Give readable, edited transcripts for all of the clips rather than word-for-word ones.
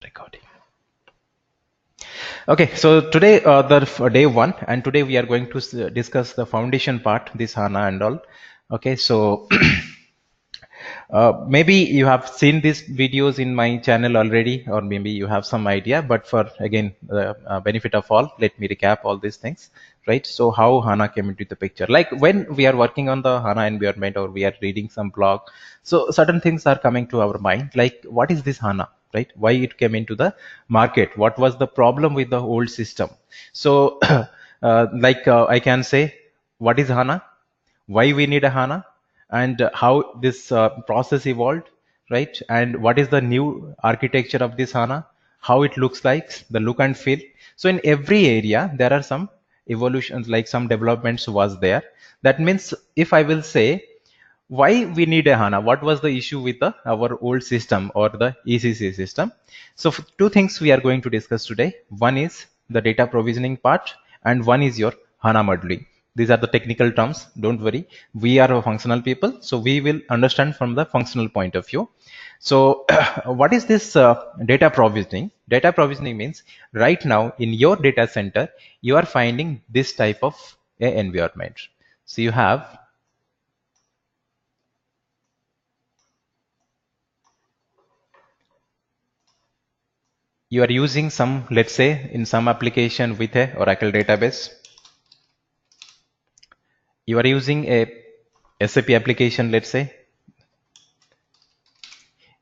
Recording. Okay, so today day one, and today we are going to discuss the foundation part, this HANA and all. Okay, so maybe you have seen these videos in my channel already, or maybe you have some idea. But for again the benefit of all, let me recap all these things. Right. So how HANA came into the picture? Like when we are working on the HANA environment, or we are reading some blog, so certain things are coming to our mind. Like what is this HANA? Right? Why it came into the market? What was the problem with the old system? So, I can say, what is HANA? Why we need a HANA, and how this process evolved, right? And what is the new architecture of this HANA, how it looks like, the look and feel. So in every area, there are some evolutions, like some developments was there. That means if I will say, why we need a HANA, what was the issue with our old system or the ECC system? So two things we are going to discuss today. One is the data provisioning part, and one is your HANA modeling. These are the technical terms. Don't worry. We are a functional people, so we will understand from the functional point of view. So what is this data provisioning? Data provisioning means right now in your data center, you are finding this type of environment. So you are using some, let's say, in some application with a Oracle database. You are using a SAP application, let's say.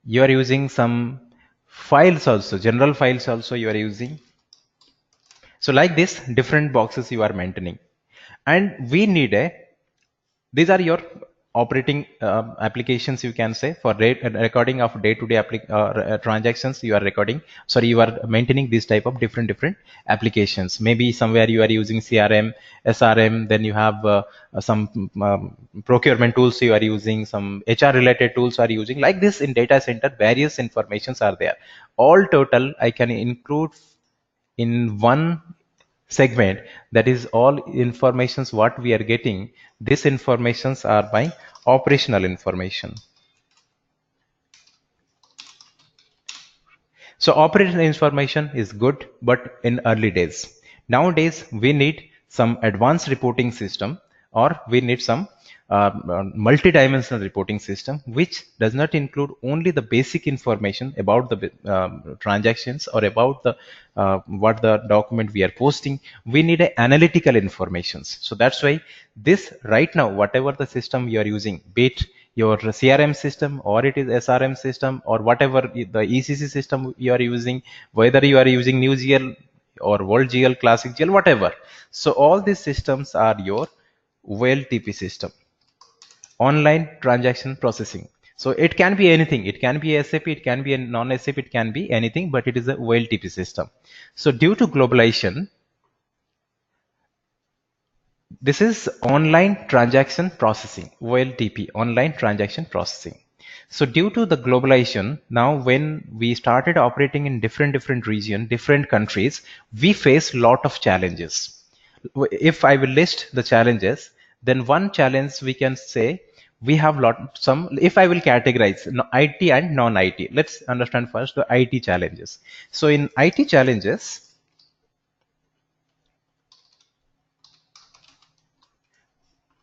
You are using some files also, general files also you are using. So like this, different boxes you are maintaining. And we need these are your operating applications, you can say, for recording of day-to-day transactions. You are recording, sorry, you are maintaining this type of different applications. Maybe somewhere you are using CRM, SRM, then you have some procurement tools you are using, some HR related tools are using. Like this, in data center, various informations are there. All total I can include in one segment, that is all informations what we are getting. These informations are by operational information. So operational information is good, but in early days. Nowadays, we need some advanced reporting system, or we need some multi-dimensional reporting system, which does not include only the basic information about the transactions, or about the what the document we are posting. We need a analytical informations. So that's why this right now, whatever the system you are using, be it your CRM system, or it is SRM system, or whatever the ECC system you are using, whether you are using new GL or World GL, Classic GL, whatever. So all these systems are your OLTP system, online transaction processing. So it can be anything. It can be SAP, it can be a non-SAP, it can be anything, but it is a OLTP system. So due to globalization, this is online transaction processing, OLTP, online transaction processing. So due to the globalization, now when we started operating in different region, different countries, we face lot of challenges. If I will list the challenges, then one challenge we can say, we have some, if I will categorize IT and non-IT, let's understand first the IT challenges. So in IT challenges,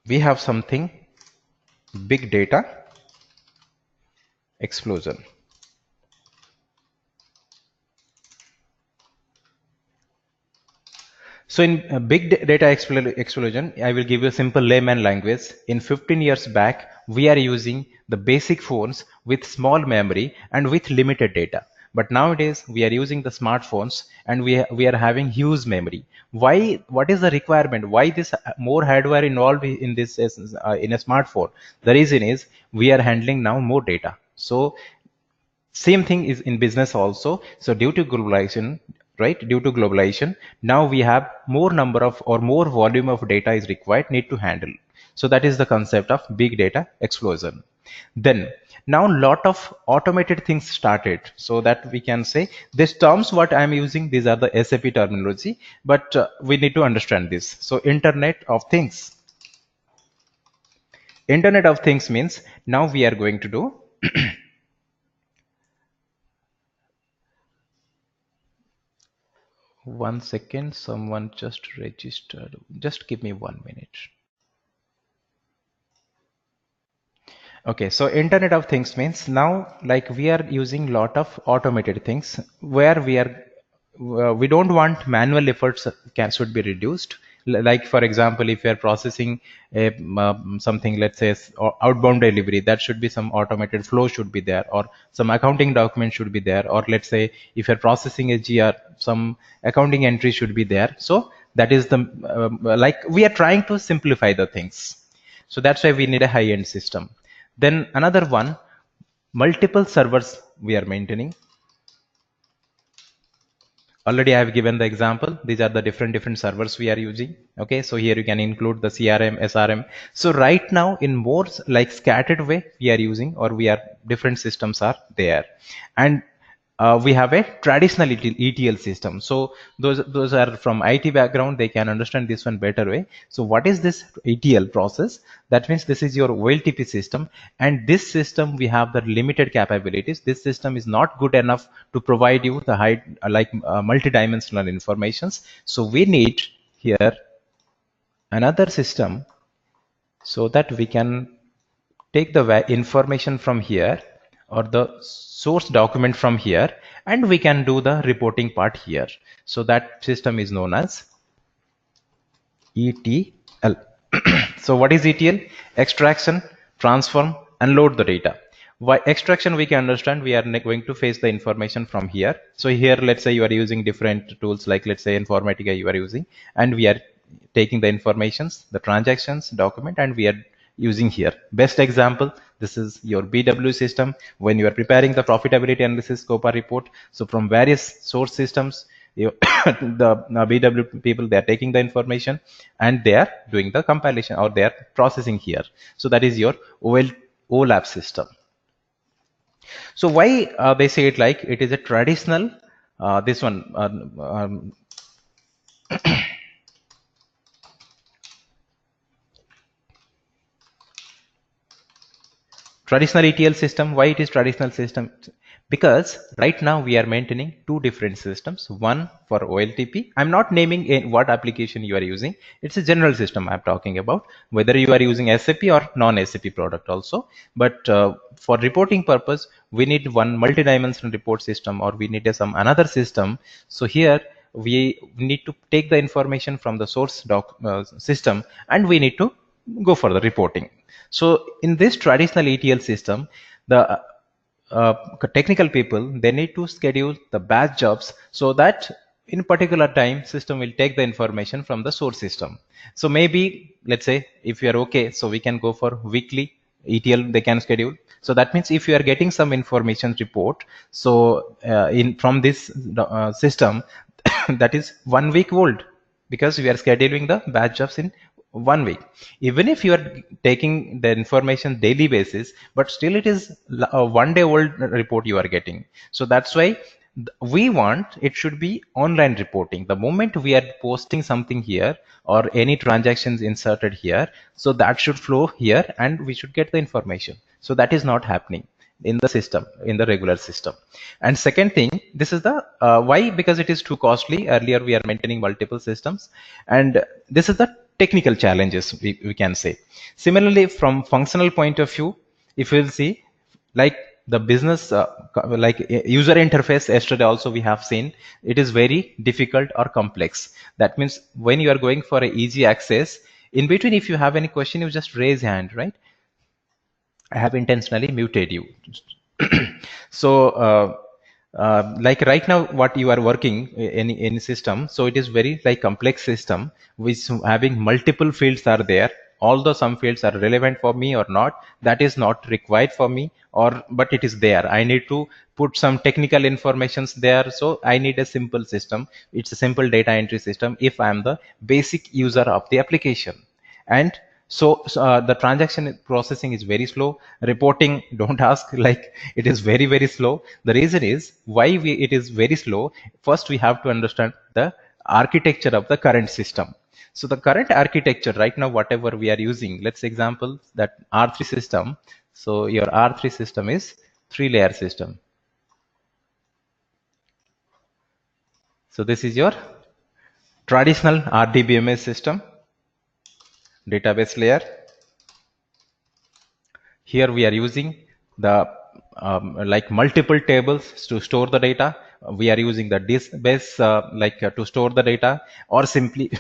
we have something, big data explosion. So in data explosion, I will give you a simple layman language. In 15 years back, we are using the basic phones with small memory and with limited data. But nowadays, we are using the smartphones, and we are having huge memory. Why? What is the requirement? Why this more hardware involved in this in a smartphone? The reason is we are handling now more data. So same thing is in business also. So due to globalization, right, due to globalization, now we have more number of, or more volume of data is required, need to handle. So that is the concept of big data explosion. Then now lot of automated things started, so that we can say these terms what I am using, these are the SAP terminology, but we need to understand this. So internet of things means, now we are going to do One second, someone just registered. Just give me 1 minute. Okay, so Internet of Things means now like we are using lot of automated things where we don't want manual efforts should be reduced. Like for example, if you are processing something, let's say outbound delivery, that should be some automated flow should be there, or some accounting document should be there, or let's say if you're processing a GR, some accounting entry should be there. So that is the like we are trying to simplify the things. So that's why we need a high-end system. Then another one, multiple servers we are maintaining. Already I have given the example. These are the different servers we are using. Okay, so here you can include the CRM, SRM. So right now in more like scattered way we are using, or we are different systems are there. And we have a traditional ETL system. So those are from IT background, they can understand this one better way. So what is this ETL process? That means this is your OLTP system, and this system we have the limited capabilities. This system is not good enough to provide you the high multidimensional informations. So we need here another system so that we can take the information from here, or the source document from here, and we can do the reporting part here. So that system is known as ETL. So what is ETL? Extraction, transform, and load the data. By extraction, we can understand we are going to face the information from here. So here, let's say you are using different tools, like let's say Informatica you are using, and we are taking the informations, the transactions, document, and we are using here. Best example, this is your BW system. When you are preparing the profitability analysis COPA report, so from various source systems, you, the BW people, they are taking the information and they are doing the compilation, or they are processing here. So that is your OLAP system. So why they say it like it is a traditional this one traditional ETL system. Why it is traditional system? Because right now we are maintaining two different systems. One for OLTP. I'm not naming what application you are using. It's a general system I'm talking about, whether you are using SAP or non-SAP product also. But for reporting purpose, we need one multidimensional report system, or we need some another system. So here we need to take the information from the source system, and we need to go for the reporting. So in this traditional ETL system, the technical people, they need to schedule the batch jobs so that in particular time system will take the information from the source system. So maybe let's say if you are okay, so we can go for weekly ETL they can schedule. So that means if you are getting some information report, so in from this system that is 1 week old, because we are scheduling the batch jobs in 1 week. Even if you are taking the information daily basis, but still it is a 1 day old report you are getting. So that's why we want it should be online reporting. The moment we are posting something here, or any transactions inserted here, so that should flow here and we should get the information. So that is not happening in the system, in the regular system. And second thing, this is the why, because it is too costly. Earlier we are maintaining multiple systems, and this is the technical challenges we can say. Similarly, from functional point of view, if you'll see, like the business like user interface, yesterday also we have seen, it is very difficult or complex. That means when you are going for a easy access, in between if you have any question, you just raise hand, right? I have intentionally muted you. So like right now what you are working in system, so it is very like complex system which having multiple fields are there. Although some fields are relevant for me or not, that is not required for me, or but it is there. I need to put some technical informations there, so I need a simple system. It's a simple data entry system if I am the basic user of the application. And so the transaction processing is very slow. Reporting, don't ask, like it is very slow. The reason is why it is very slow. First we have to understand the architecture of the current system. So the current architecture right now, whatever we are using, let's example that R3 system. So your R3 system is 3-layer system. So this is your Traditional RDBMS system, database layer. Here we are using the like multiple tables to store the data. We are using the disk base to store the data, or simply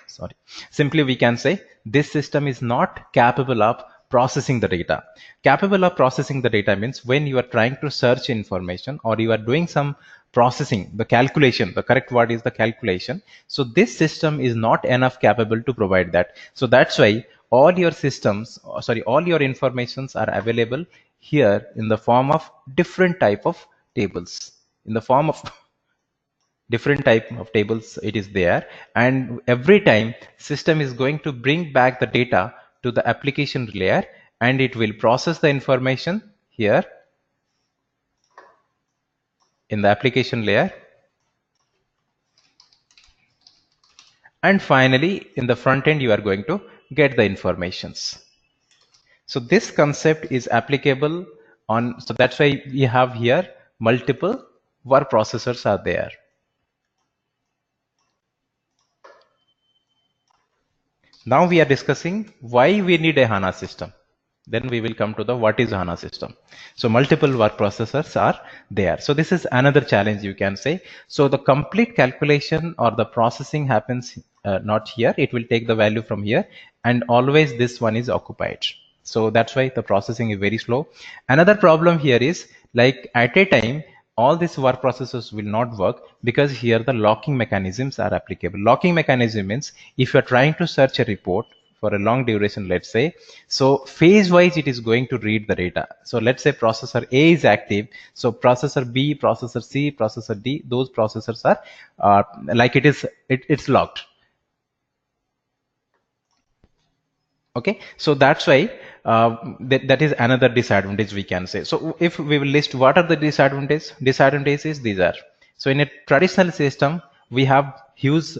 sorry, simply we can say this system is not capable of processing the data. Capable of processing the data means when you are trying to search information or you are doing some processing, the calculation, the correct word is the calculation. So this system is not enough capable to provide that. So that's why all your systems, sorry, all your informations are available here in the form of different type of tables, in the form of different type of tables it is there, and every time system is going to bring back the data to the application layer, and it will process the information here in the application layer, and finally in the front end you are going to get the informations. So this concept is applicable on, so that's why we have here multiple work processors are there. Now we are discussing why we need a HANA system. Then we will come to the what is HANA system. So multiple work processors are there. So this is another challenge you can say. So the complete calculation or the processing happens not here. It will take the value from here, and always this one is occupied. So that's why the processing is very slow. Another problem here is like at a time all these work processors will not work because here the locking mechanisms are applicable. Locking mechanism means if you are trying to search a report for a long duration, let's say, so phase wise it is going to read the data. So let's say processor A is active, so processor B, processor C, processor D, those processors are like it's locked. Okay, so that's why that is another disadvantage we can say. So if we will list what are the disadvantages, these are. So in a traditional system we have huge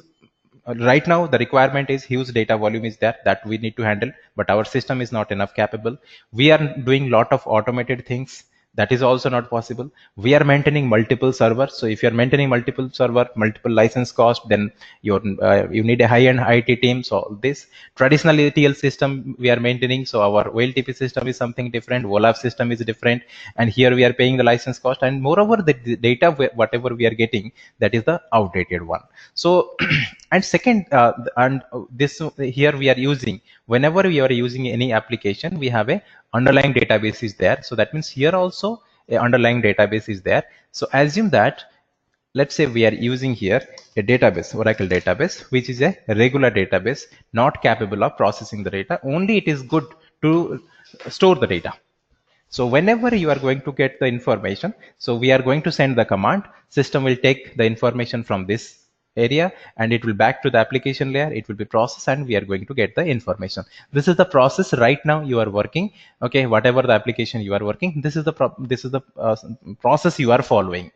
right now the requirement is huge data volume is there that we need to handle, but our system is not enough capable. We are doing lot of automated things, that is also not possible. We are maintaining multiple servers, so if you are maintaining multiple server, multiple license cost, then you need a high-end IT team. So this traditional ETL system we are maintaining, so our OLTP system is something different, OLAP system is different, and here we are paying the license cost, and moreover the data whatever we are getting, that is the outdated one. So and second and this here we are using, whenever we are using any application, we have a underlying database is there. So that means here also a underlying database is there. So assume that let's say we are using here a database, Oracle database, which is a regular database, not capable of processing the data, only it is good to store the data. So whenever you are going to get the information, so we are going to send the command, system will take the information from this area and it will back to the application layer, it will be processed, and we are going to get the information. This is the process right now you are working. Okay, whatever the application you are working, this is the process you are following.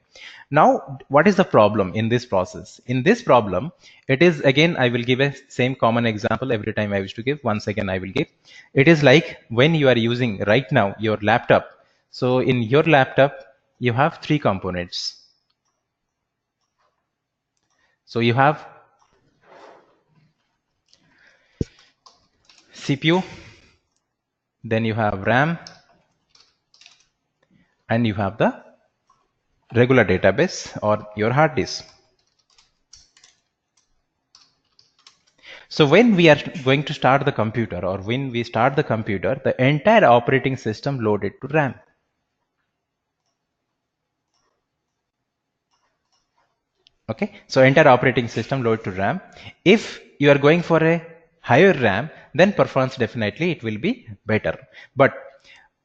Now what is the problem in this process? In this problem, it is, again I will give a same common example every time I wish to give. Once again I will give, it is like when you are using right now your laptop. So in your laptop you have three components. So you have CPU, then you have RAM, and you have the regular database or your hard disk. So when we are going to start the computer, or when we start the computer, the entire operating system loaded to RAM. Okay, so entire operating system load to RAM. If you are going for a higher RAM, then performance definitely it will be better. But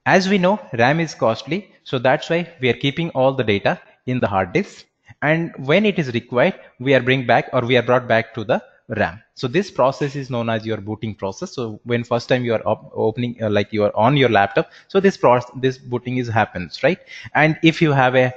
as we know, RAM is costly, so that's why we are keeping all the data in the hard disk, and when it is required, we are brought back to the RAM. So this process is known as your booting process. So when first time you are opening, like you are on your laptop, so this booting is happens, right? And if you have a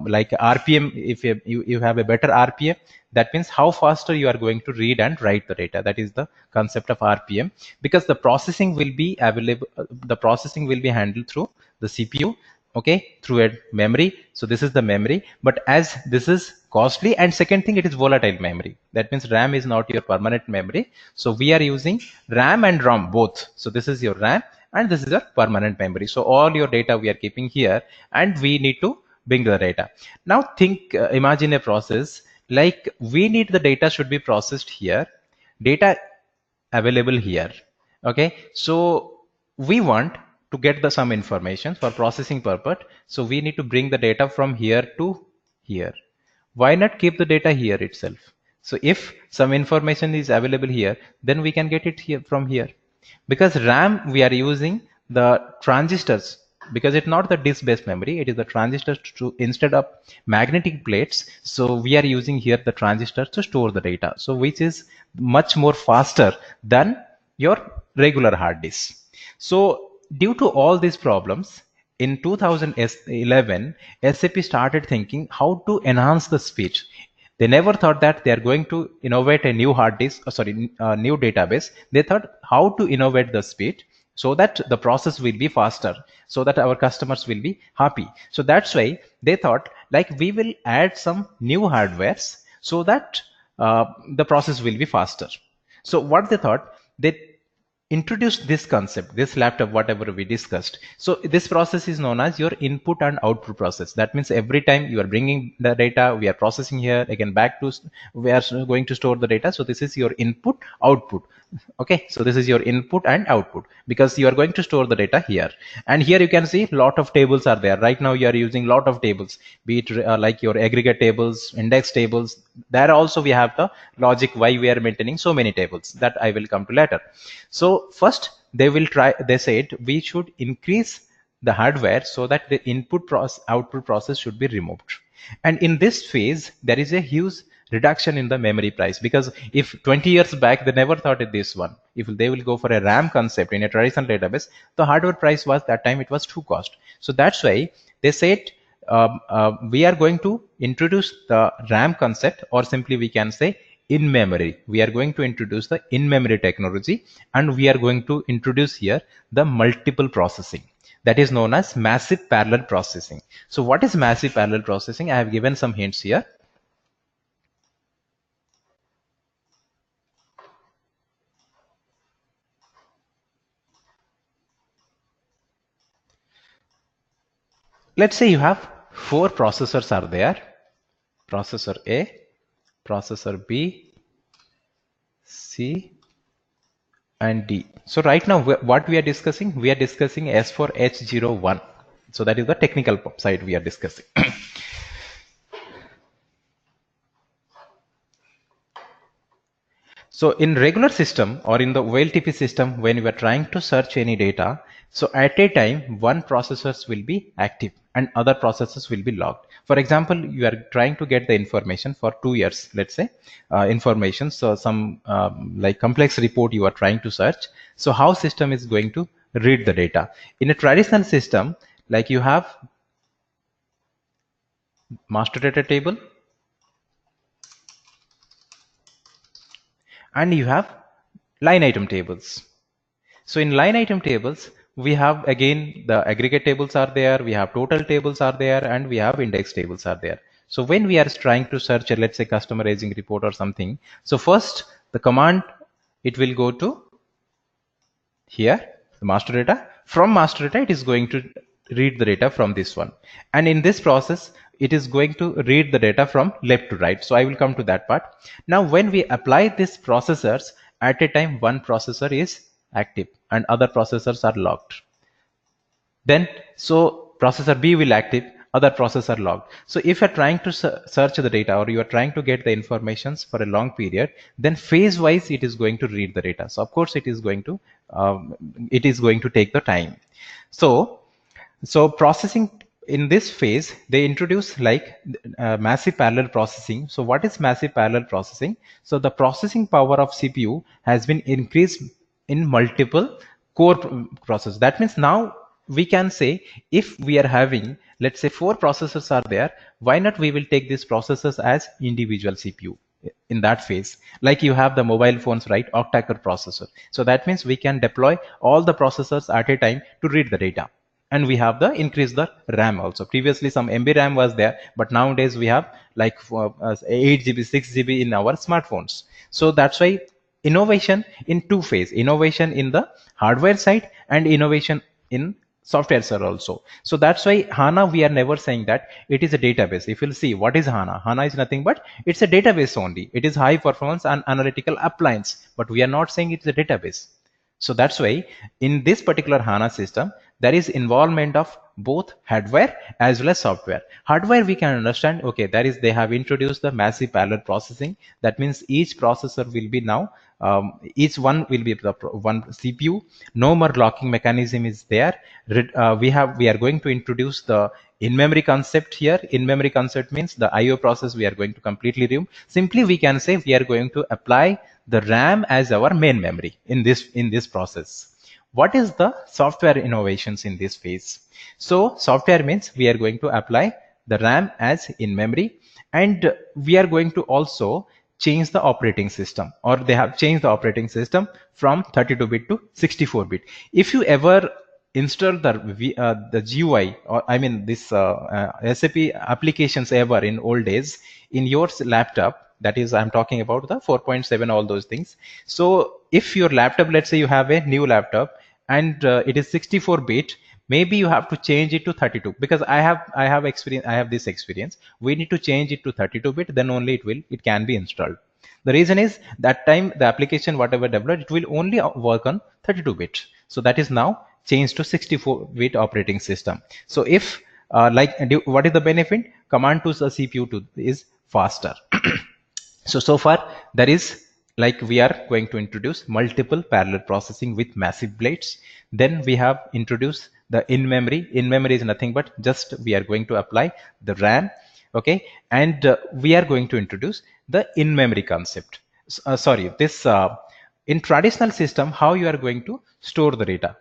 like RPM, if you have a better RPM, that means how faster you are going to read and write the data. That is the concept of RPM, because the processing will be available, the processing will be handled through the CPU, okay, through a memory. So this is the memory, but as this is costly, and second thing, it is volatile memory. That means RAM is not your permanent memory. So we are using RAM and ROM both. So this is your RAM and this is your permanent memory. So all your data we are keeping here, and we need to bring the data. Now think, imagine a process like we need the data should be processed here, data available here. Okay, so we want to get the some information for processing purpose. So we need to bring the data from here to here. Why not keep the data here itself? So if some information is available here, then we can get it here from here. Because RAM, we are using the transistors, because it's not the disk based memory, it is the transistors to instead of magnetic plates. So we are using here the transistors to store the data, so which is much more faster than your regular hard disk. So due to all these problems, in 2011 SAP started thinking how to enhance the speed. They never thought that they are going to innovate a new hard disk, new database. They thought how to innovate the speed so that the process will be faster, so that our customers will be happy. So that's why they thought like we will add some new hardwares so that the process will be faster. So what they thought, they introduced this concept, this laptop, whatever we discussed. So this process is known as your input and output process. That means every time you are bringing the data, we are processing here, again back to, we are going to store the data. So this is your input output. Okay, so this is your input and output, because you are going to store the data here. And here you can see lot of tables are there. Right now you are using lot of tables, be it like your aggregate tables, index tables. There also we have the logic why we are maintaining so many tables, that I will come to later. So first they said we should increase the hardware so that the output process should be removed. And in this phase there is a huge reduction in the memory price, because if 20 years back they never thought of this one, if they will go for a RAM concept in a traditional database, the hardware price was that time it was too cost. So that's why they said we are going to introduce the RAM concept, or simply we can say in memory. We are going to introduce the in-memory technology, and we are going to introduce here the multiple processing, that is known as massive parallel processing. So what is massive parallel processing? I have given some hints here. Let's say you have 4 processors are there, processor A, processor B, C, and D. So right now what we are discussing, we are discussing S4H01. So that is the technical side we are discussing. So in regular system or in the OLTP system, when you are trying to search any data, so at a time one processors will be active and other processes will be logged. For example, you are trying to get the information for 2 years, let's say, information. So some like complex report you are trying to search. So how system is going to read the data? In a traditional system, like you have master data table and you have line item tables. So in line item tables, we have again the aggregate tables are there, we have total tables are there, and we have index tables are there. So when we are trying to search, let's say customer aging report or something, so first the command, it will go to here, the master data. From master data, it is going to read the data from this one. And in this process, it is going to read the data from left to right. So I will come to that part. Now, when we apply these processors, at a time, one processor is active and other processors are locked. Then, so processor B will active, other processor logged. So if you're trying to search the data, or you are trying to get the informations for a long period, then phase wise it is going to read the data. So of course it is going to take the time. So processing in this phase, they introduce like massive parallel processing. So what is massive parallel processing? So the processing power of CPU has been increased in multiple core process. That means now we can say, if we are having, let's say 4 processors are there, why not we will take these processors as individual CPU in that phase. Like you have the mobile phones, right, octa-core processor. So that means we can deploy all the processors at a time to read the data. and we have the increase the RAM also. Previously some MB RAM was there, but nowadays we have like 8 GB, 6 GB in our smartphones. So that's why innovation in two phase, innovation in the hardware side and innovation in software side also. So that's why HANA, we are never saying that it is a database. If you'll see what is HANA, HANA is nothing but it's a database only. It is high performance and analytical appliance, but we are not saying it's a database. So that's why in this particular HANA system, there is involvement of both hardware as well as software. Hardware we can understand, okay, that is they have introduced the massive parallel processing. That means each processor will be now, each one will be the one CPU. No more locking mechanism is there. We are going to introduce the in-memory concept here. In-memory concept means the IO process we are going to completely remove. Simply we can say we are going to apply the RAM as our main memory in this process. What is the software innovations in this phase? So software means we are going to apply the RAM as in memory, and we are going to also change the operating system, or they have changed the operating system from 32-bit to 64-bit. If you ever install the GUI, or I mean this SAP applications ever in old days in your laptop, that is I'm talking about the 4.7, all those things. So if your laptop, let's say you have a new laptop and it is 64-bit, maybe you have to change it to 32, because I have experience, I have this experience. We need to change it to 32-bit, then only it can be installed. The reason is that time the application whatever developed, it will only work on 32-bit. So that is now changed to 64-bit operating system. So if what is the benefit? Command to the CPU to is faster. So far there is, like, we are going to introduce multiple parallel processing with massive blades. Then we have introduced the in-memory. In-memory is nothing but just we are going to apply the RAM, okay, and we are going to introduce the in-memory concept. Sorry, this in traditional system, how you are going to store the data?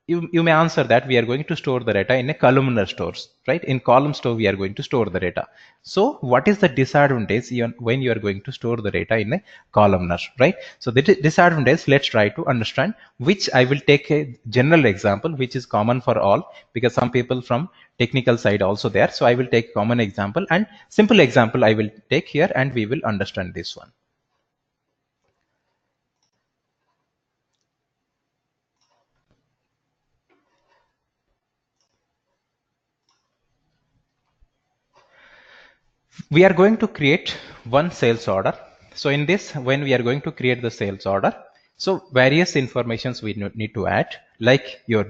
You may answer that we are going to store the data in a columnar stores, right? In column store we are going to store the data. So what is the disadvantage when you are going to store the data in a columnar, right? So the disadvantage, let's try to understand, which I will take a general example which is common for all, because some people from technical side also there. So I will take common example and simple example I will take here, and we will understand this one. We are going to create one sales order. So in this, when we are going to create the sales order, so various informations we need to add, like your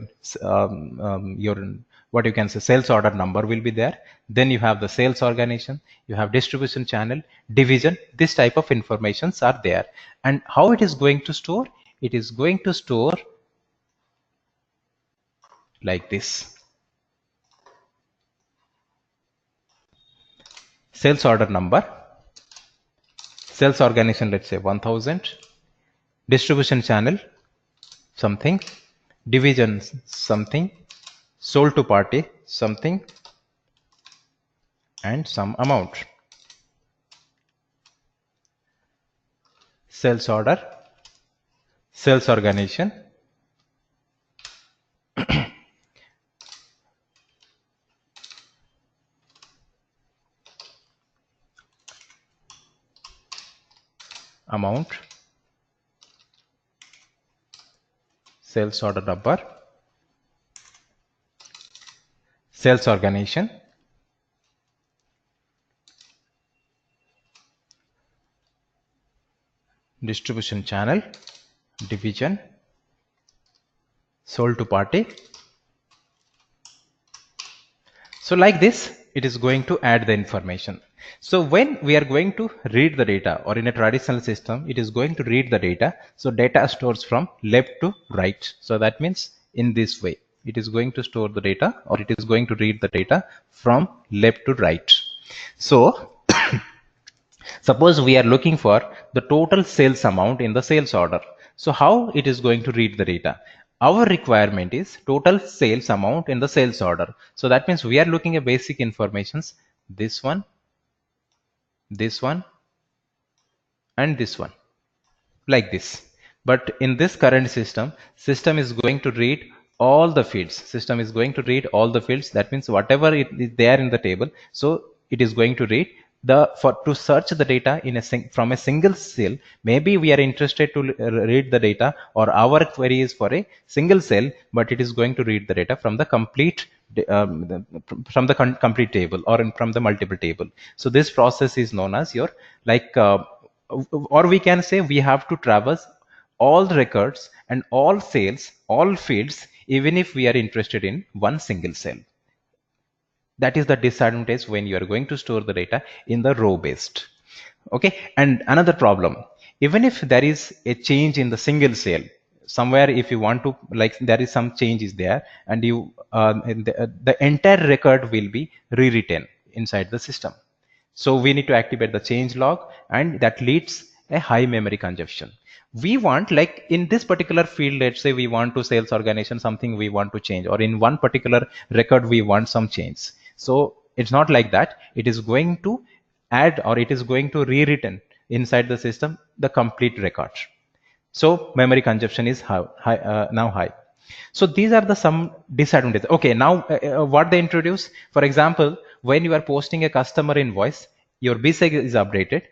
what you can say sales order number will be there. Then you have the sales organization, you have distribution channel, division. This type of informations are there. And how it is going to store? It is going to store like this. Sales order number, sales organization, let's say 1000, distribution channel something, division something, sold to party something, and some amount. Sales order, sales organization, amount, sales order number, sales organization, distribution channel, division, sold to party. So like this, it is going to add the information. So when we are going to read the data, or in a traditional system, it is going to read the data. So data stores from left to right. So that means in this way, it is going to store the data, or it is going to read the data from left to right. So suppose we are looking for the total sales amount in the sales order. So how it is going to read the data? Our requirement is total sales amount in the sales order. So that means we are looking at basic informations, this one, and this one, like this. But in this current system is going to read all the fields. System is going to read all the fields. That means whatever it is there in the table, so it is going to read the for to search the data in a from a single cell. Maybe we are interested to read the data, or our query is for a single cell, but it is going to read the data from the complete complete table, or from the multiple table. So this process is known as your, like, or we can say we have to traverse all the records and all sales, all fields, even if we are interested in one single cell. That is the disadvantage when you are going to store the data in the row based. Okay. And another problem, even if there is a change in the single cell somewhere, if you want to, like, there is some change is there, and you the entire record will be rewritten inside the system. So we need to activate the change log, and that leads a high memory consumption. We want, like, in this particular field, let's say we want to sales organization, something we want to change, or in one particular record we want some change. So it's not like that. It is going to add, or it is going to rewritten inside the system the complete record. So memory consumption is now high. So these are the some disadvantages. Okay, now what they introduce, for example, when you are posting a customer invoice, your BSEG is updated,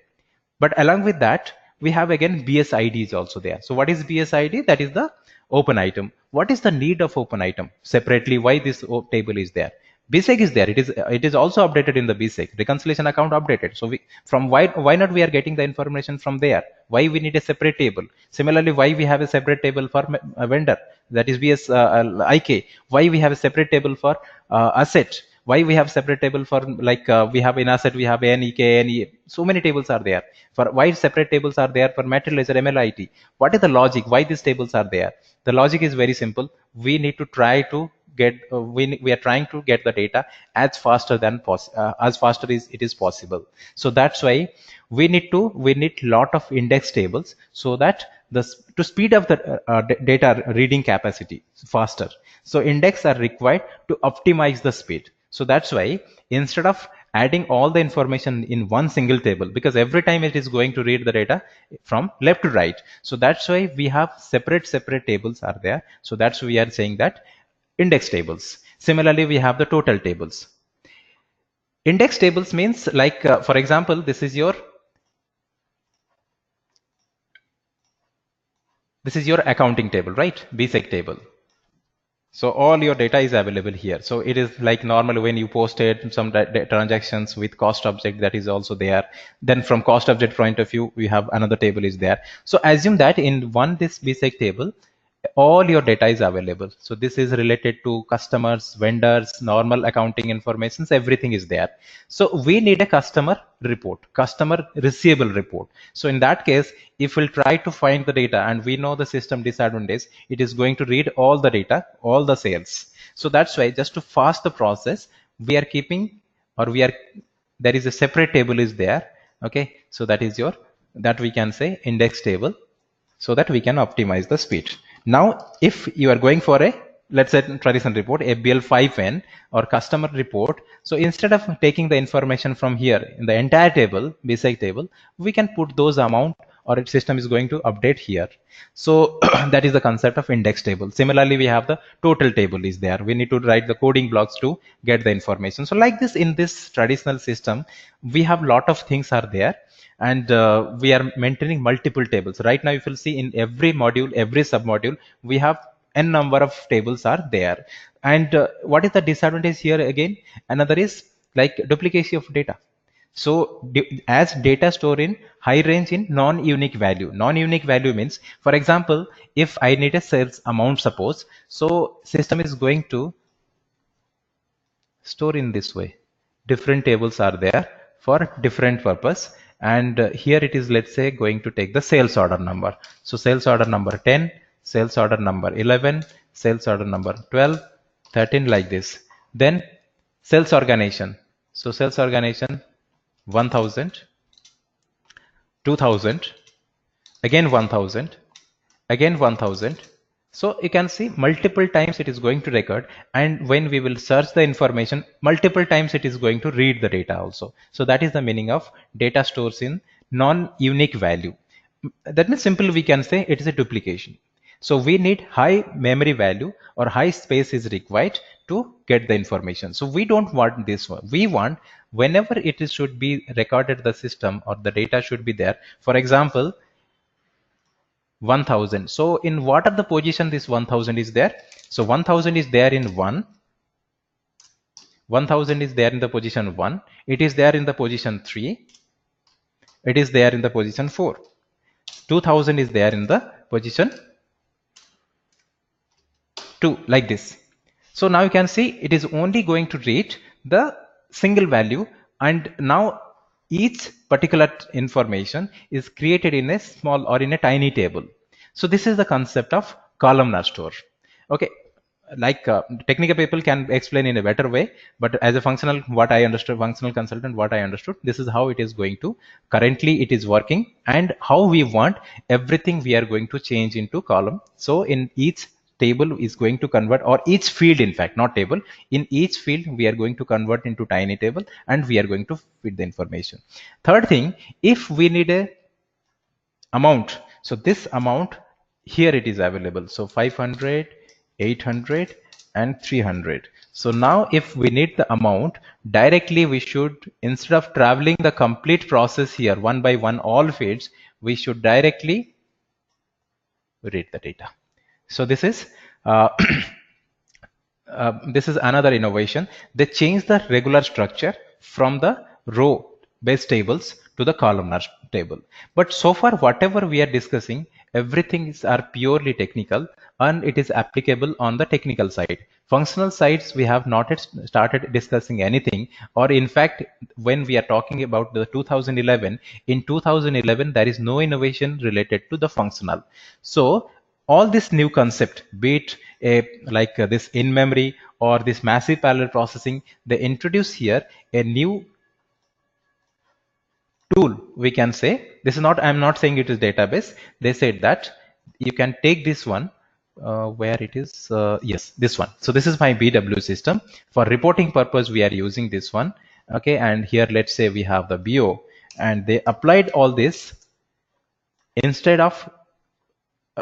but along with that, we have again BSID is also there. So what is BSID? That is the open item. What is the need of open item? Separately, why this table is there? BSEG is there. It is also updated in the BSEG reconciliation account updated. So we, from why not we are getting the information from there? Why we need a separate table? Similarly, why we have a separate table for a vendor, that is BS IK? Why we have a separate table for asset? Why we have separate table for, like, we have in asset we have NEK, NE, so many tables are there. For why separate tables are there for material ledger, MLIT? What is the logic? Why these tables are there? The logic is very simple. We need to try to get we are trying to get the data as faster than as faster as it is possible. So that's why we need lot of index tables, so that to speed up the data reading capacity faster. So index are required to optimize the speed. So that's why instead of adding all the information in one single table, because every time it is going to read the data from left to right, so that's why we have separate tables are there. So that's why we are saying that index tables. Similarly, we have the total tables. Index tables means, like, for example, this is your accounting table, right? BSEG table. So all your data is available here. So it is like normal when you posted some transactions with cost object, that is also there. Then from cost object point of view, we have another table is there. So assume that in this BSEG table, all your data is available. So this is related to customers, vendors, normal accounting informations, everything is there. So we need a customer report, customer receivable report. So in that case, if we'll try to find the data, and we know the system disadvantage, it is going to read all the data, all the sales. So that's why, just to fast the process, we are keeping, or there is a separate table is there. Okay, so that is that we can say index table, so that we can optimize the speed. Now, if you are going for a, let's say, traditional report, a BL5N or customer report, so instead of taking the information from here in the entire table, BSEG table, we can put those amount, or its system is going to update here. So that is the concept of index table. Similarly, we have the total table is there. We need to write the coding blocks to get the information. So like this, in this traditional system, we have lot of things are there. And we are maintaining multiple tables. Right now, if you'll see in every module, every submodule, we have n number of tables are there. And what is the disadvantage here again? Another is like duplication of data. So as data store in high range in non-unique value. Non-unique value means, for example, if I need a sales amount, suppose, so system is going to store in this way. Different tables are there for different purpose. And here it is, let's say, going to take the sales order number. So sales order number 10, sales order number 11, sales order number 12, 13, like this. Then sales organization. So sales organization 1000, 2000, again 1000, again 1000. So you can see multiple times it is going to record, and when we will search the information, multiple times it is going to read the data also. So that is the meaning of data stores in non-unique value. That means simple we can say it is a duplication. So we need high memory value or high space is required to get the information. So we don't want this one. We want whenever it is should be recorded the system or the data should be there. For example, 1000. So in what are the position this 1000 is there? So 1000 is there in 1. 1000 is there in the position 1. It is there in the position 3. It is there in the position 4. 2000 is there in the position 2, like this. So now you can see it is only going to read the single value, and now each particular information is created in a small or in a tiny table. So this is the concept of columnar store. Okay, like technical people can explain in a better way, but as a functional, what I understood, functional consultant, what I understood, this is how it is going to currently it is working, and how we want everything we are going to change into column. So in each table is going to convert, or each field, in fact, not table, in each field we are going to convert into tiny table, and we are going to fit the information. Third thing, if we need a amount, so this amount here it is available, so 500, 800 and 300. So now if we need the amount directly, we should, instead of traveling the complete process here one by one all fields, we should directly read the data. So this is this is another innovation. They changed the regular structure from the row based tables to the columnar table. But so far whatever we are discussing, everything is are purely technical, and it is applicable on the technical side. Functional sides we have not yet started discussing anything, or in fact when we are talking about the 2011, in 2011 there is no innovation related to the functional. So all this new concept, be it like this in-memory or this massive parallel processing, they introduce here a new tool, we can say. This is not, I'm not saying it is database. They said that you can take this one, where it is, yes, this one. So this is my BW system. For reporting purpose, we are using this one. Okay, and here let's say we have the BO, and they applied all this instead of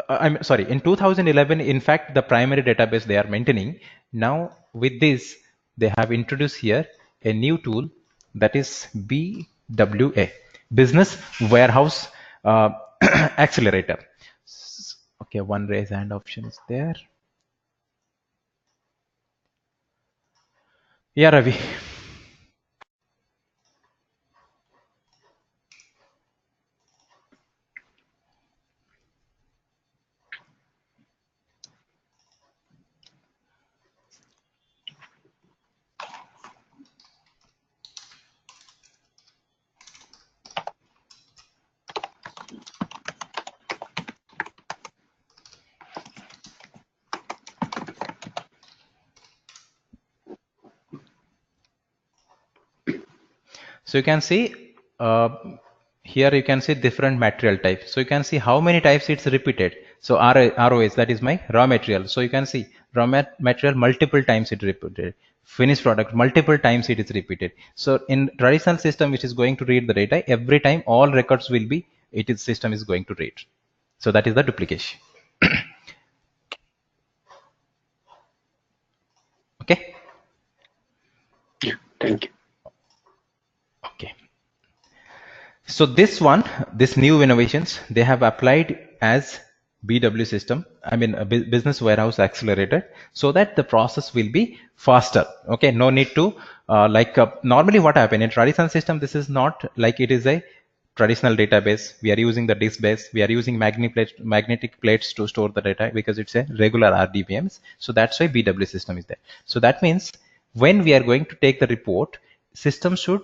I'm sorry, in 2011, in fact, the primary database they are maintaining. Now with this, they have introduced here a new tool, that is BWA, Business Warehouse Accelerator. Okay, one raise hand option is there. Yeah, Ravi. So you can see here you can see different material types. So you can see how many types it's repeated. So ROS, that is my raw material. So you can see raw material multiple times it repeated. Finished product multiple times it is repeated. So in traditional system which is going to read the data, every time all records will be, it is system is going to read. So that is the duplication. Okay. Yeah, thank you. Okay. So this one, this new innovations, they have applied as BW system, I mean a business warehouse accelerator, so that the process will be faster. Okay, no need to normally what happen in traditional system, this is not like it is a traditional database. We are using the disk base, we are using magnetic plates to store the data because it's a regular RDBMs. So that's why BW system is there. So that means when we are going to take the report, system should,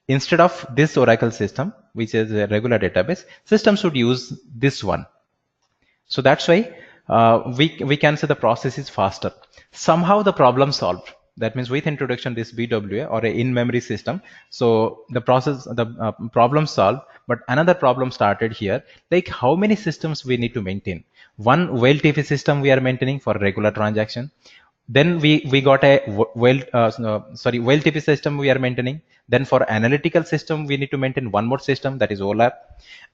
instead of this Oracle system, which is a regular database, system should use this one. So that's why we can say the process is faster. Somehow the problem solved. That means with introduction this BWA or a in-memory system, so the process, the problem solved. But another problem started here, like how many systems we need to maintain. One WLTP system we are maintaining for regular transaction. Then we got a WLTP system we are maintaining. Then for analytical system, we need to maintain one more system, that is OLAP.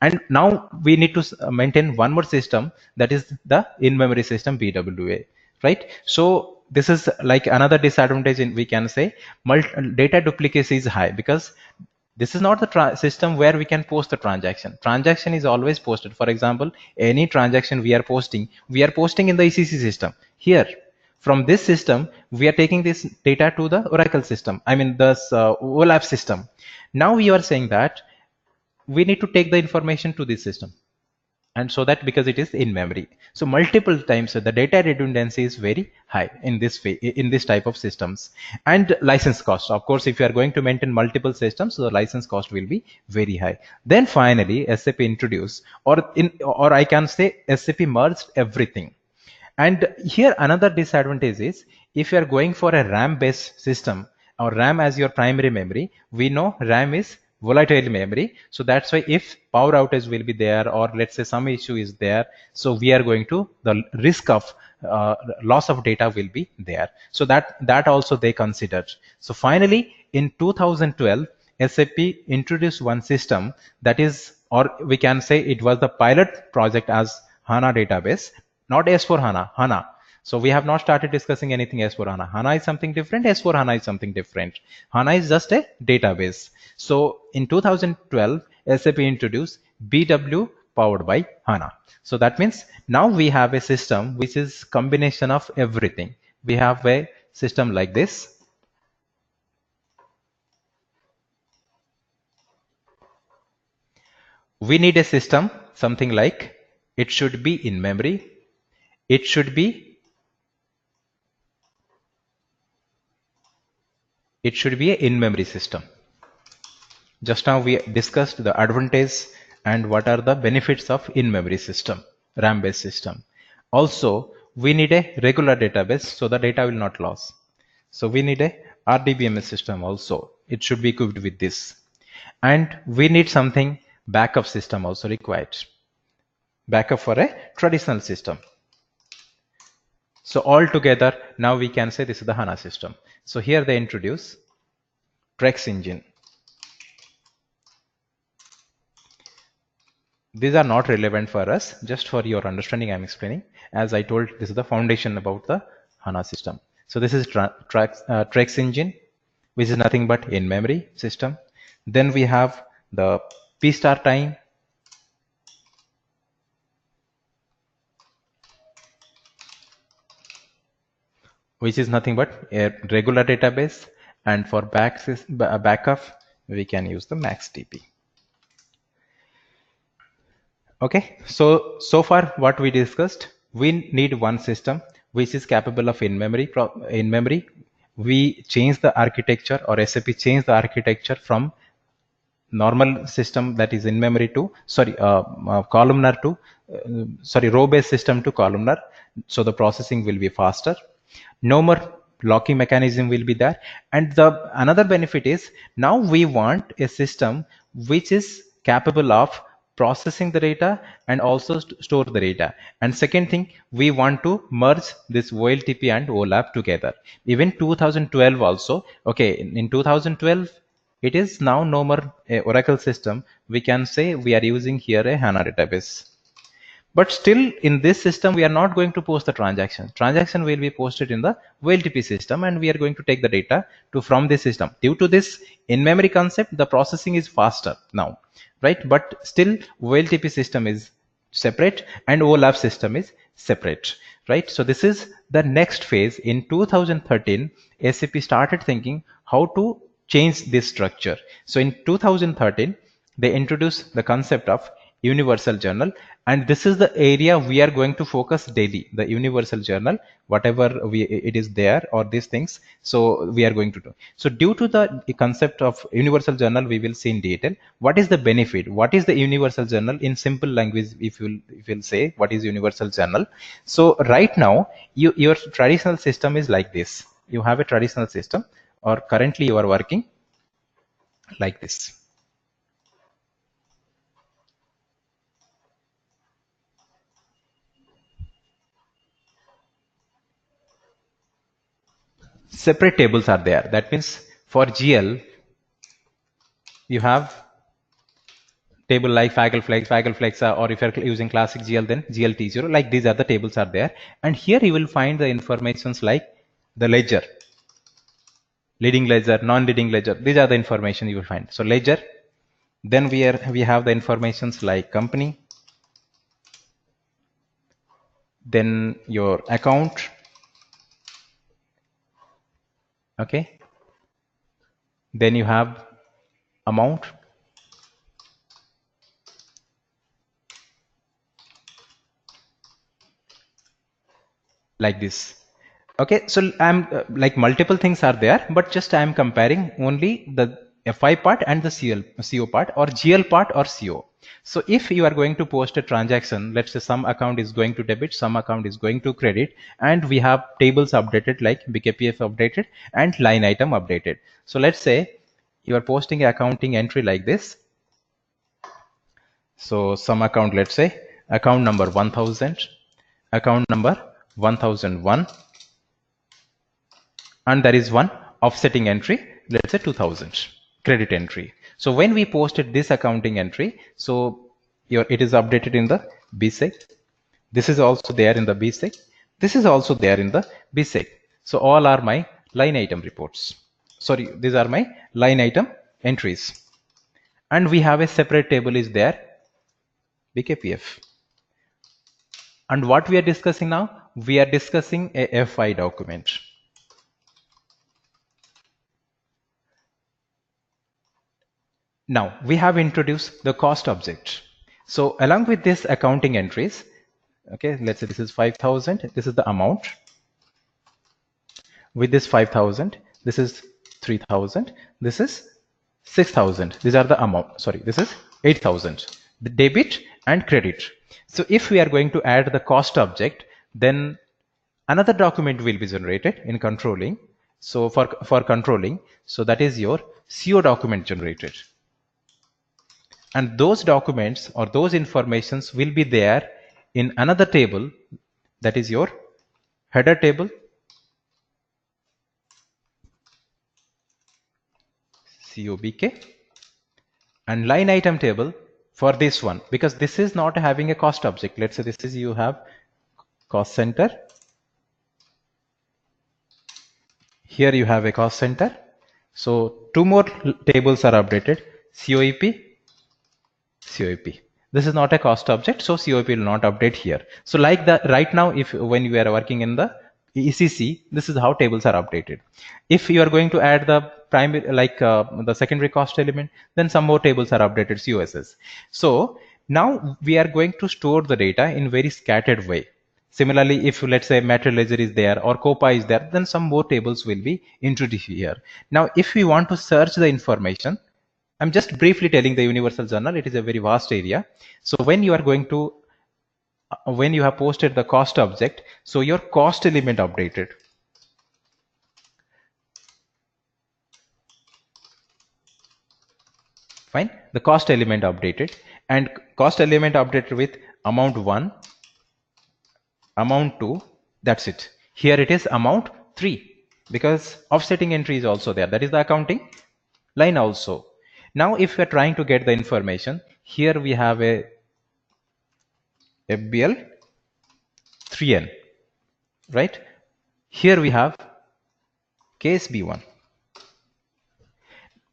And now we need to maintain one more system, that is the in-memory system, BWA, right? So this is like another disadvantage in, we can say, data duplicacy is high, because this is not the system where we can post the transaction. Transaction is always posted. For example, any transaction we are posting in the ECC system. Here, from this system, we are taking this data to the Oracle system. I mean, this OLAP system. Now you are saying that we need to take the information to this system, and so that because it is in memory, so multiple times the data redundancy is very high in this type of systems. And license cost, of course, if you are going to maintain multiple systems, so the license cost will be very high. Then finally SAP introduced, or I can say SAP merged everything. And here another disadvantage is, if you are going for a RAM based system, or RAM as your primary memory, we know RAM is volatile memory. So that's why if power outage will be there, or let's say some issue is there, so we are going to, the risk of loss of data will be there. So that also they considered. So finally in 2012, SAP introduced one system, that is, or we can say it was the pilot project as HANA database, not S4 HANA, HANA. So we have not started discussing anything S4 HANA. HANA is something different. S4 HANA is something different. HANA is just a database. So in 2012, SAP introduced BW powered by HANA. So that means now we have a system which is combination of everything. We have a system like this. We need a system, something like, it should be in memory. It should be a in-memory system. Just now we discussed the advantage and what are the benefits of in-memory system, RAM-based system. Also, we need a regular database so the data will not lose. So we need a RDBMS system also. It should be equipped with this. And we need something backup system also required. Backup for a traditional system. So all together, now we can say this is the HANA system. So here they introduce Trex engine. These are not relevant for us, just for your understanding I'm explaining. As I told, this is the foundation about the HANA system. So this is Trex engine, which is nothing but in-memory system. Then we have the P star time, which is nothing but a regular database. And for backup, we can use the MaxDB. Okay, so far what we discussed, we need one system which is capable of in-memory. We change the architecture, or SAP change the architecture from normal system, that is in memory, to columnar to row based system to columnar. So the processing will be faster. No more locking mechanism will be there. And the another benefit is, now we want a system which is capable of processing the data and also store the data. And second thing, we want to merge this OLTP and OLAP together. Even 2012 also, okay, in 2012, it is now no more a Oracle system. We can say we are using here a HANA database. But still in this system, we are not going to post the transaction. Transaction will be posted in the OLTP system, and we are going to take the data from this system. Due to this in-memory concept, the processing is faster now, right? But still OLTP system is separate and OLAP system is separate, right? So this is the next phase. In 2013, SAP started thinking how to change this structure. So in 2013, they introduced the concept of universal journal, and this is the area we are going to focus daily, the universal journal, whatever it is there, or these things. So we are going to do. So due to the concept of universal journal, we will see in detail what is the benefit, what is the universal journal in simple language. If you'll say what is universal journal. So right now your traditional system is like this. You have a traditional system, or currently you are working like this. Separate tables are there. That means for GL, You have table like Fagel Flex, or if you're using classic GL, then GLT0. Like these are the tables are there. And here you will find the informations like the ledger, leading ledger, non-leading ledger. These are the information you will find. So ledger, then we have the informations like company, then your account, okay, then you have amount, like this. Okay, so I'm like multiple things are there, but just I'm comparing only the FI part and the CO part, or GL part or CO. So if you are going to post a transaction, let's say some account is going to debit, some account is going to credit, and we have tables updated like BKPF updated and line item updated. So let's say you are posting an accounting entry like this. So some account, let's say account number 1000, account number 1001, and there is one offsetting entry, let's say 2000 credit entry. So when we posted this accounting entry, so it is updated in the BSEC. This is also there in the BSEC. This is also there in the BSEC. So all are my line item reports. Sorry, these are my line item entries. And we have a separate table is there, BKPF. And what we are discussing now? We are discussing a FI document. Now we have introduced the cost object. So along with this accounting entries, okay, let's say this is 5,000. This is the amount. With this 5,000, this is 3,000. This is 6,000. These are the amount. Sorry, this is 8,000. The debit and credit. So if we are going to add the cost object, then another document will be generated in controlling. So for controlling, so that is your CO document generated. And those documents or those informations will be there in another table, that is your header table, COBK, and line item table for this one, because this is not having a cost object. Let's say this is, you have cost center, here you have a cost center. So two more tables are updated, COEP, COEP. This is not a cost object, so COEP will not update here. So like that, right now, if when you are working in the ECC, this is how tables are updated. If you are going to add the primary, like the secondary cost element, then some more tables are updated, COSS. So now we are going to store the data in very scattered way. Similarly, if let's say material ledger is there or COPA is there, then some more tables will be introduced here. Now, if we want to search the information, I'm just briefly telling the universal journal. It is a very vast area. So when you are going to, when you have posted the cost object, so your cost element updated. Fine. The cost element updated, and cost element updated with amount 1, amount 2. That's it. Here it is amount 3, because offsetting entry is also there. That is the accounting line also. Now, if we are trying to get the information, here we have a FBL 3N, right? Here we have case B1.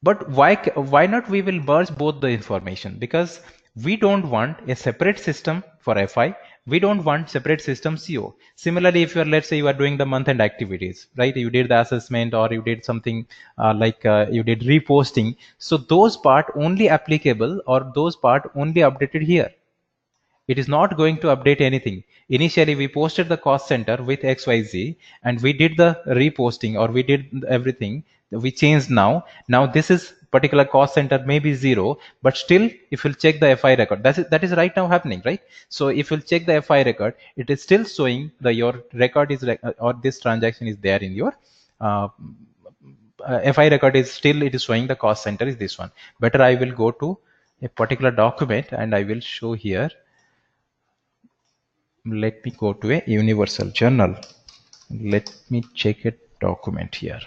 But why not we will merge both the information? Because we don't want a separate system for FI. We don't want separate system CO. Similarly, if you are, let's say you are doing the month end activities, right? You did the assessment, or you did something you did reposting. So those part only applicable, or those part only updated here. It is not going to update anything. Initially, we posted the cost center with XYZ, and we did the reposting, or we did everything. We changed now. Now this is particular cost center may be 0, but still, if you'll check the FI record, that is right now happening, right? So if you'll check the FI record, it is still showing that your record is or this transaction is there in your FI record is still, it is showing the cost center is this one. Better I will go to a particular document and I will show here. Let me go to a universal journal. Let me check a document here.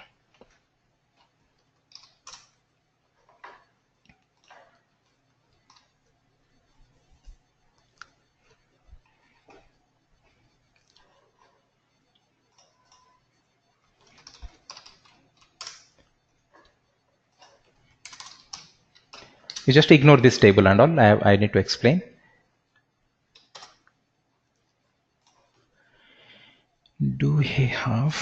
You just ignore this table and all. I need to explain. Do we have?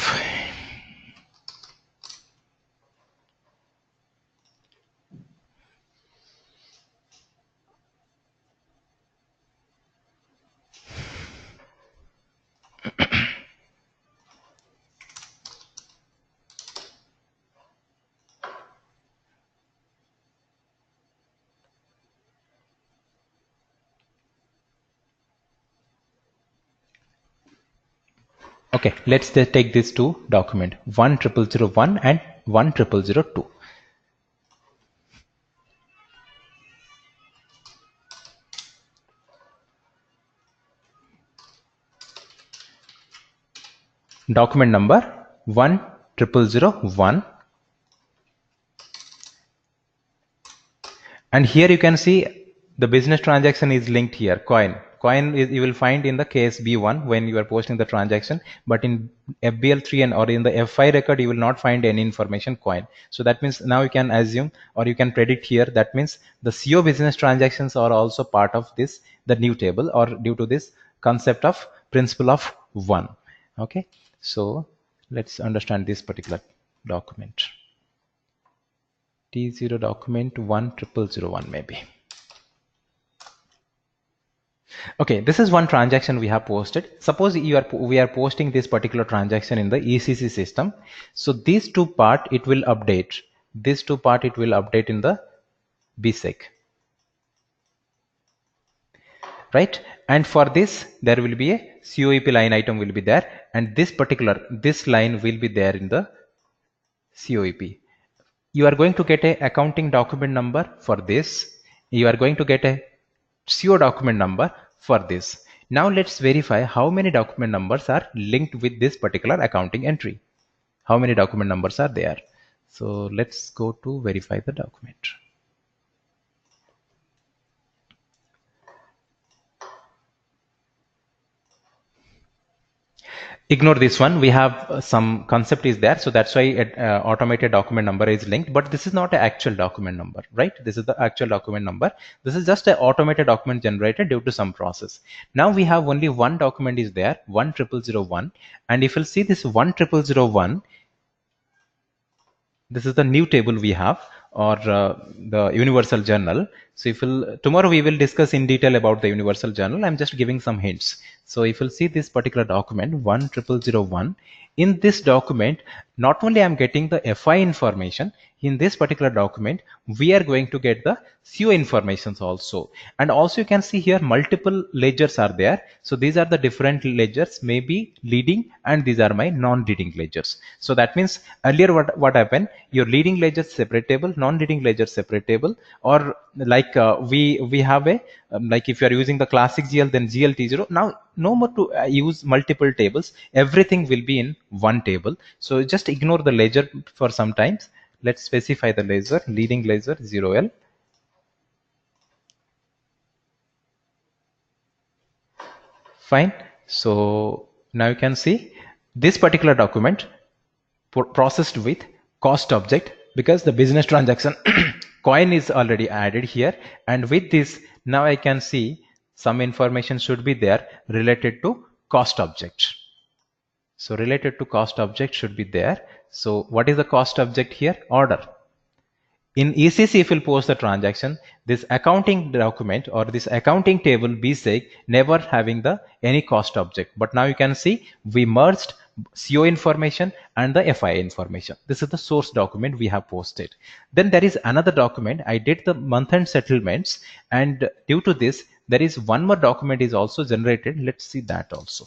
Okay, let's take these two document 10001 and 10002. Document number 10001, and here you can see the business transaction is linked here. Coin is, you will find in the KSB1 when you are posting the transaction, but in FBL3 and or in the F5 record you will not find any information coin. So that means now you can assume or you can predict here, that means the CO business transactions are also part of this, the new table, or due to this concept of principle of one. Okay, so let's understand this particular document. T0 document 10001 maybe. Okay, this is one transaction we have posted. Suppose we are posting this particular transaction in the ECC system. So these two part it will update. These two part it will update in the BSEC. Right? And for this there will be a COEP line item will be there, and this line will be there in the COEP. You are going to get a accounting document number for this. You are going to get a CO document number for this. Now let's verify how many document numbers are linked with this particular accounting entry. How many document numbers are there? So let's go to verify the document. Ignore this one. We have some concept is there, so that's why automated document number is linked, but this is not an actual document number, right? This is the actual document number. This is just an automated document generated due to some process. Now we have only one document is there, 10001, and if you'll see this 10001, this is the new table we have, or the universal journal. So if we'll, tomorrow we will discuss in detail about the universal journal. I'm just giving some hints. So if you'll see this particular document 10001, in this document not only I'm getting the FI information, in this particular document we are going to get the CO informations also, and also you can see here multiple ledgers are there. So these are the different ledgers, maybe leading, and these are my non-leading ledgers. So that means earlier what happened, your leading ledger separate table, non-leading ledger separate table, or like we have a like if you are using the classic GL, then GLT0. Now no more to use multiple tables, everything will be in one table. So just ignore the ledger for some times. Let's specify the ledger, leading ledger 0L. Fine. So now you can see this particular document processed with cost object, because the business transaction coin is already added here, and with this now I can see some information should be there related to cost object. So related to cost object should be there. So what is the cost object here? Order. In ECC, if you'll post the transaction, this accounting document or this accounting table BSEC never having the any cost object. But now you can see we merged CO information and the FI information. This is the source document we have posted. Then there is another document. I did the month-end settlements, and due to this, there is one more document is also generated. Let's see that also.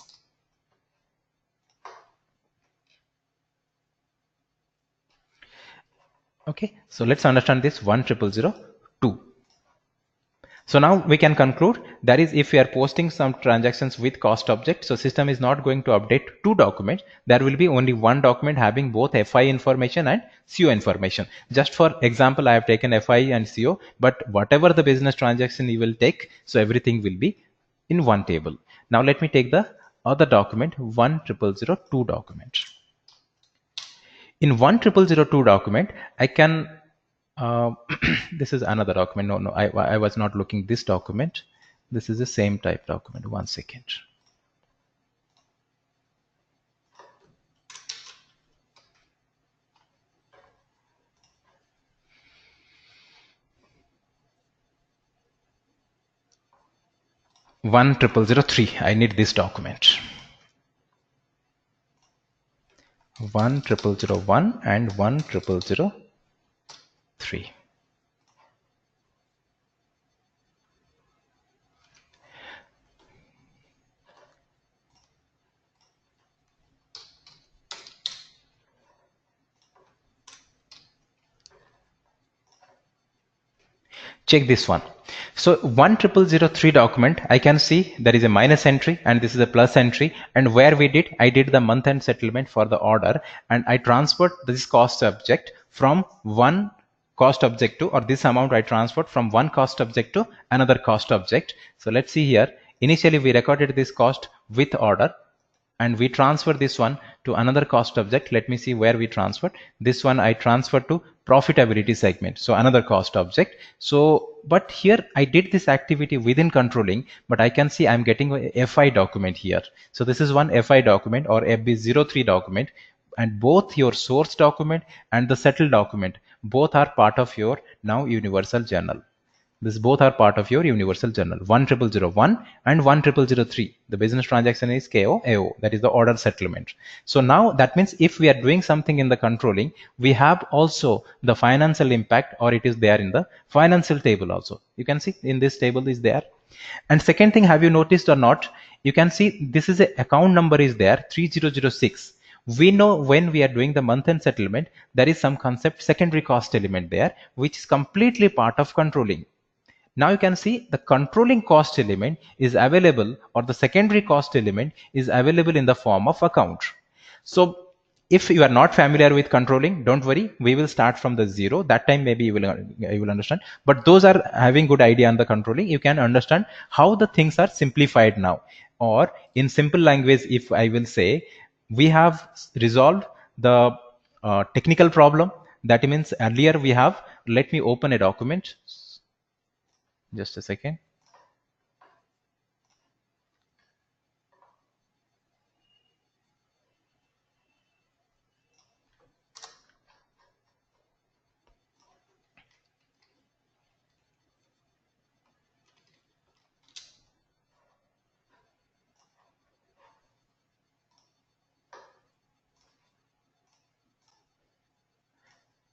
Okay, so let's understand this 10002. So now we can conclude that is, if we are posting some transactions with cost object, so system is not going to update two documents. There will be only one document having both FI information and CO information. Just for example, I have taken FI and CO, but whatever the business transaction you will take, so everything will be in one table. Now let me take the other document 10002 document. In 10002 document, I can Uh, this is another document. No, I was not looking this document. This is the same type document. One second. One triple zero three. I need this document. 10001 and 10003. Check this one. So 10003 document, I can see there is a minus entry and this is a plus entry, and where I did the month end settlement for the order, and I transferred this cost object from one cost object to, or this amount I transferred from one cost object to another cost object. So let's see here. Initially we recorded this cost with order, and we transfer this one to another cost object. Let me see where we transferred this one. I transferred to profitability segment, so another cost object. So but here I did this activity within controlling, but I can see I'm getting a FI document here. So this is one FI document or FB03 document, and both your source document and the settled document both are part of your now universal journal. This both are part of your universal journal. 10001 and 10003. The business transaction is KO AO, that is the order settlement. So now that means if we are doing something in the controlling, we have also the financial impact, or it is there in the financial table also. You can see in this table is there. And second thing, have you noticed or not? You can see this is a account number is there 3006. We know when we are doing the month end settlement, there is some concept secondary cost element there, which is completely part of controlling. Now you can see the controlling cost element is available, or the secondary cost element is available in the form of account. So if you are not familiar with controlling, don't worry, we will start from the zero. That time maybe you will understand. But those are having good idea on the controlling, you can understand how the things are simplified now. Or in simple language, if I will say, we have resolved the technical problem. That means earlier we have, let me open a document. Just a second.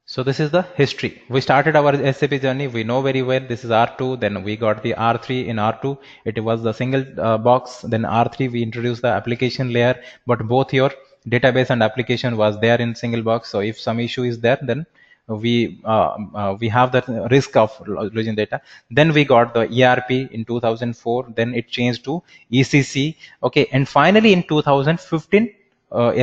So this is the history. We started our SAP journey. We know very well this is R2. Then we got the R3. In R2, it was the single box. Then R3, we introduced the application layer. But both your database and application was there in single box. So if some issue is there, then we have that risk of losing data. Then we got the ERP in 2004. Then it changed to ECC. Okay, and finally in 2015.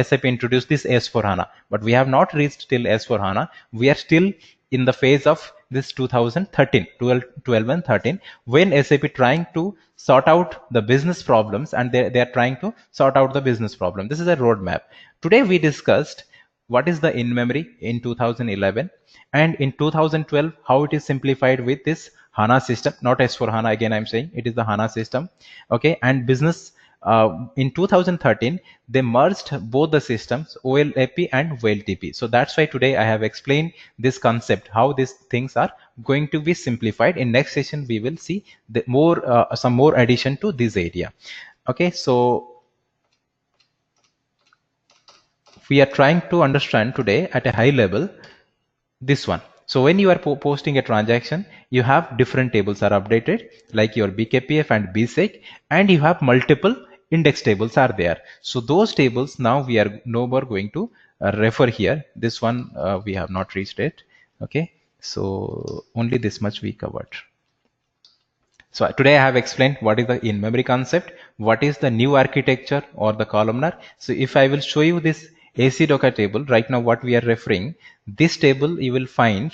SAP introduced this S4HANA, but we have not reached till S4HANA. We are still in the phase of this 2013, 12 and 13, when SAP trying to sort out the business problems, and they are trying to sort out the business problem. This is a roadmap. Today we discussed what is the in-memory in 2011, and in 2012 how it is simplified with this HANA system, not S4HANA. Again, I'm saying it is the HANA system. Okay, and business in 2013 they merged both the systems, OLAP and WLTP. So that's why today I have explained this concept, how these things are going to be simplified. In next session we will see the more some more addition to this area. Okay, so we are trying to understand today at a high level this one. So when you are posting a transaction, you have different tables are updated, like your BKPF and BSEC, and you have multiple index tables are there. So those tables now we are no more going to refer here. This one we have not reached it. Okay, so only this much we covered. So today I have explained what is the in-memory concept, what is the new architecture or the columnar. So if I will show you this AC Docker table, right now what we are referring, this table you will find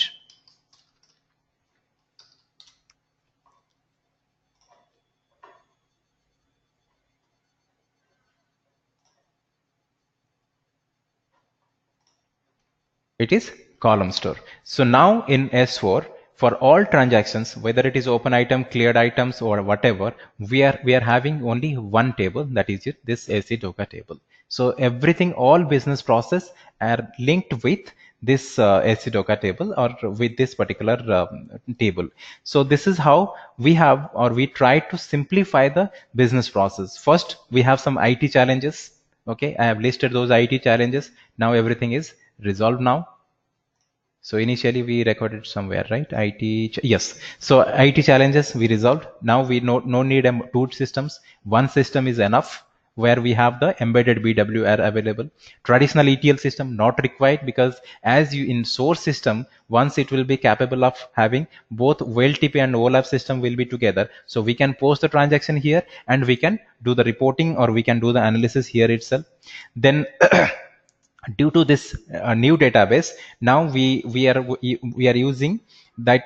it is column store. So now in S4, for all transactions, whether it is open item, cleared items, or whatever, we are having only one table, that is this AC Doka table. So everything, all business process are linked with this AC Doka table or with this particular table. So this is how we have, or we try to simplify the business process. First, we have some IT challenges. Okay, I have listed those IT challenges. Now everything is resolved now. So initially we recorded somewhere, right? Yes. So IT challenges we resolved. Now we no need two systems. One system is enough, where we have the embedded BWR available. Traditional ETL system not required, because as you in source system, once it will be capable of having both WLTP and OLAP system will be together. So we can post the transaction here and we can do the reporting, or we can do the analysis here itself. Then due to this new database, now we are using that,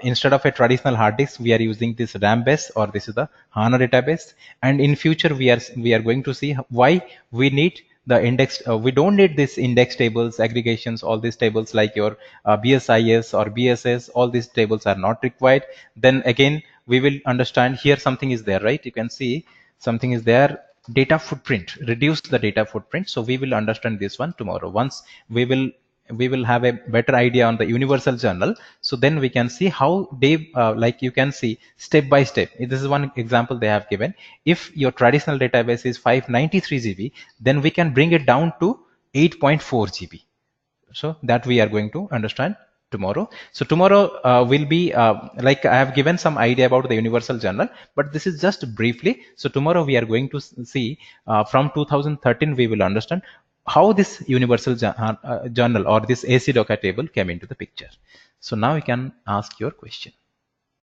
instead of a traditional hard disk, we are using this RAM base, or this is the HANA database. And in future we are going to see why we need the index. We don't need this index tables, aggregations, all these tables like your BSIS or BSS. All these tables are not required. Then again we will understand here something is there, right? You can see something is there, data footprint, reduce the data footprint. So we will understand this one tomorrow. Once we will have a better idea on the universal journal, so then we can see how they like you can see step by step. This is one example they have given. If your traditional database is 593 GB, then we can bring it down to 8.4 GB. So that we are going to understand tomorrow. So tomorrow will be like I have given some idea about the universal journal, but this is just briefly. So tomorrow we are going to see from 2013 we will understand how this universal journal or this AC Docker table came into the picture. So now you can ask your question.